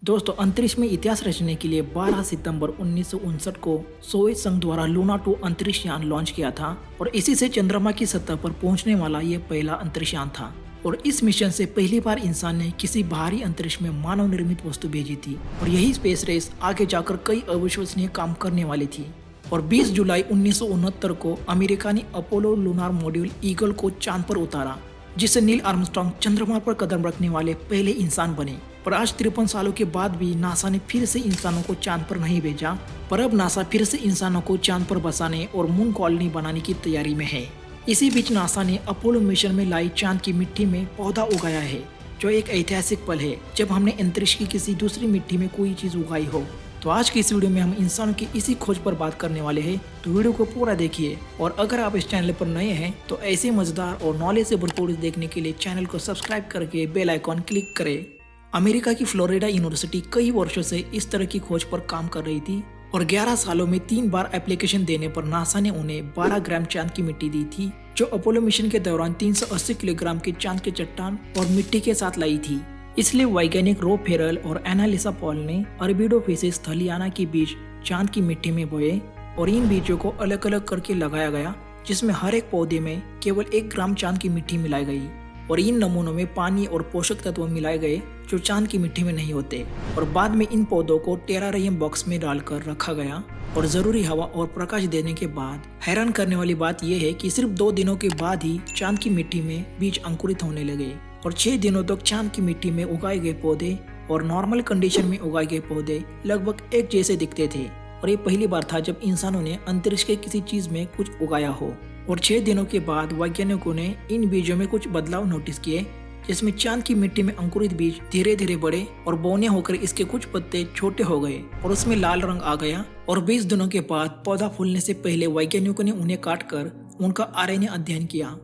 दोस्तों, अंतरिक्ष में इतिहास रचने के लिए 12 सितंबर 1959 को सोवियत संघ द्वारा लूना 2 अंतरिक्ष यान लॉन्च किया था और इसी से चंद्रमा की सतह पर पहुंचने वाला ये पहला अंतरिक्ष यान था। और इस मिशन से पहली बार इंसान ने किसी बाहरी अंतरिक्ष में मानव निर्मित वस्तु भेजी थी और यही स्पेस रेस आगे जाकर कई अविश्वसनीय काम करने वाली थी। और 20 जुलाई 1969 को अमेरिका ने अपोलो लूनार मॉड्यूल ईगल को चांद पर उतारा, जिससे नील आर्मस्ट्रांग चंद्रमा पर कदम रखने वाले पहले इंसान बने। पर आज 53 सालों के बाद भी नासा ने फिर से इंसानों को चांद पर नहीं भेजा, पर अब नासा फिर से इंसानों को चांद पर बसाने और मून कॉलोनी बनाने की तैयारी में है। इसी बीच नासा ने अपोलो मिशन में लाई चांद की मिट्टी में पौधा उगाया है, जो एक ऐतिहासिक पल है जब हमने अंतरिक्ष की किसी दूसरी मिट्टी में कोई चीज उगाई हो। तो आज की इस वीडियो में हम इंसानों की इसी खोज पर बात करने वाले हैं, तो वीडियो को पूरा देखिए। और अगर आप इस चैनल पर नए हैं तो ऐसे मजेदार और नॉलेज से भरपूर देखने के लिए चैनल को सब्सक्राइब करके बेल आइकॉन क्लिक करें। अमेरिका की फ्लोरिडा यूनिवर्सिटी कई वर्षों से इस तरह की खोज पर काम कर रही थी और 11 सालों में 3 बार एप्लीकेशन देने पर नासा ने उन्हें 12 ग्राम चांद की मिट्टी दी थी, जो अपोलो मिशन के दौरान 380 किलोग्राम के चांद के चट्टान और मिट्टी के साथ लाई थी। इसलिए वैज्ञानिक रो फेरल और एनालिसा पॉल ने अरबिडोफिसिस थलियाना के बीज चांद की मिट्टी में बोए और इन बीजों को अलग अलग करके लगाया गया, जिसमें हर एक पौधे में केवल 1 ग्राम चांद की मिट्टी मिलाई गई और इन नमूनों में पानी और पोषक तत्व मिलाए गए जो चांद की मिट्टी में नहीं होते। और बाद में इन पौधों को टेरारियम बॉक्स में डालकर रखा गया और जरूरी हवा और प्रकाश देने के बाद हैरान करने वाली बात यह है कि सिर्फ 2 दिनों के बाद ही चांद की मिट्टी में बीज अंकुरित होने लगे और 6 दिनों तक चांद की मिट्टी में उगाए गए पौधे और नॉर्मल कंडीशन में उगाए गए पौधे लगभग एक जैसे दिखते थे। और ये पहली बार था जब इंसानों ने अंतरिक्ष के किसी चीज में कुछ उगाया हो। और 6 दिनों के बाद वैज्ञानिकों ने इन बीजों में कुछ बदलाव नोटिस किए, जिसमें चांद की मिट्टी में अंकुरित बीज धीरे धीरे बढ़े और बौने होकर इसके कुछ पत्ते छोटे हो गए और उसमें लाल रंग आ गया। और 20 दिनों के बाद पौधा फूलने से पहले वैज्ञानिकों ने उन्हें काटकर उनका आरएनए अध्ययन किया।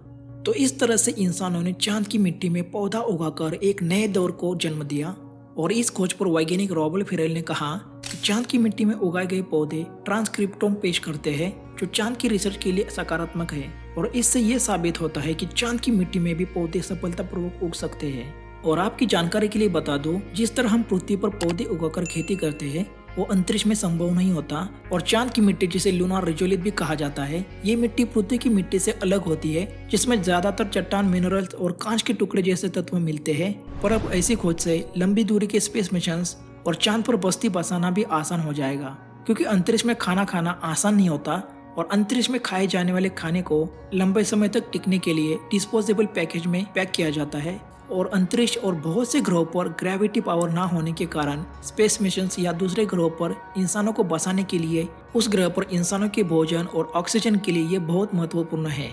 तो इस तरह से इंसानों ने चांद की मिट्टी में पौधा उगाकर एक नए दौर को जन्म दिया। और इस खोज पर वैज्ञानिक रॉबर्ट फेरेल ने कहा कि चांद की मिट्टी में उगाए गए पौधे ट्रांसक्रिप्टोम पेश करते हैं, जो चांद की रिसर्च के लिए सकारात्मक है। और इससे ये साबित होता है कि चांद की मिट्टी में भी पौधे सफलतापूर्वक उग सकते हैं। और आपकी जानकारी के लिए बता दूं, जिस तरह हम पृथ्वी पर पौधे उगाकर खेती करते हैं वो अंतरिक्ष में संभव नहीं होता। और चांद की मिट्टी, जिसे लूनार रिजोलिथ भी कहा जाता है, ये मिट्टी पृथ्वी की मिट्टी से अलग होती है, जिसमें ज्यादातर चट्टान, मिनरल्स और कांच के टुकड़े जैसे तत्व मिलते हैं। पर अब ऐसी खोज से लंबी दूरी के स्पेस मिशंस और चांद पर बस्ती बसाना भी आसान हो जाएगा, क्योंकि अंतरिक्ष में खाना खाना आसान नहीं होता और अंतरिक्ष में खाए जाने वाले खाने को लंबे समय तक टिकने के लिए डिस्पोजेबल पैकेज में पैक किया जाता है। और अंतरिक्ष और बहुत से ग्रहों पर ग्रेविटी पावर ना होने के कारण स्पेस मिशंस या दूसरे ग्रहों पर इंसानों को बसाने के लिए उस ग्रह पर इंसानों के भोजन और ऑक्सीजन के लिए ये बहुत महत्वपूर्ण है,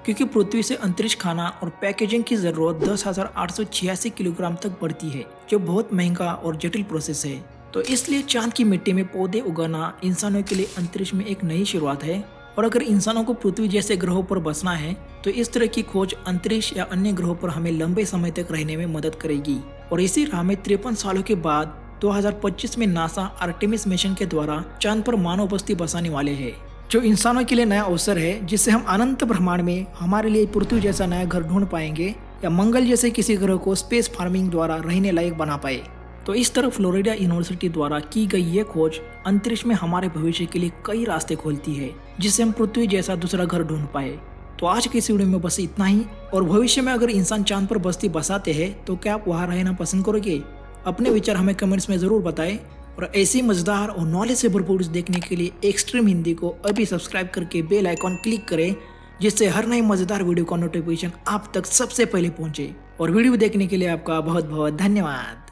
क्योंकि पृथ्वी से अंतरिक्ष खाना और पैकेजिंग की जरूरत 10,886 किलोग्राम तक बढ़ती है, जो बहुत महंगा और जटिल प्रोसेस है। तो इसलिए चांद की मिट्टी में पौधे उगाना इंसानों के लिए अंतरिक्ष में एक नई शुरुआत है। और अगर इंसानों को पृथ्वी जैसे ग्रहों पर बसना है तो इस तरह की खोज अंतरिक्ष या अन्य ग्रहों पर हमें लंबे समय तक रहने में मदद करेगी। और इसी राह में 53 सालों के बाद 2025 में नासा आर्टेमिस मिशन के द्वारा चांद पर मानव बस्ती बसाने वाले हैं, जो इंसानों के लिए नया अवसर है, जिससे हम अनंत ब्रह्मांड में हमारे लिए पृथ्वी जैसा नया घर ढूंढ पाएंगे या मंगल जैसे किसी ग्रह को स्पेस फार्मिंग द्वारा रहने लायक बना पाए। तो इस तरह फ्लोरिडा यूनिवर्सिटी द्वारा की गई ये खोज अंतरिक्ष में हमारे भविष्य के लिए कई रास्ते खोलती है, जिससे हम पृथ्वी जैसा दूसरा घर ढूंढ पाए। तो आज की इस वीडियो में बस इतना ही। और भविष्य में अगर इंसान चांद पर बस्ती बसाते हैं तो क्या आप वहां रहना पसंद करोगे? अपने विचार हमें कमेंट्स में जरूर बताएं। और ऐसी मजेदार और नॉलेज से भरपूर देखने के लिए एक्सट्रीम हिंदी को अभी सब्सक्राइब करके बेल आइकॉन क्लिक करें, जिससे हर नई मजेदार वीडियो का नोटिफिकेशन आप तक सबसे पहले पहुंचे। और वीडियो देखने के लिए आपका बहुत बहुत धन्यवाद।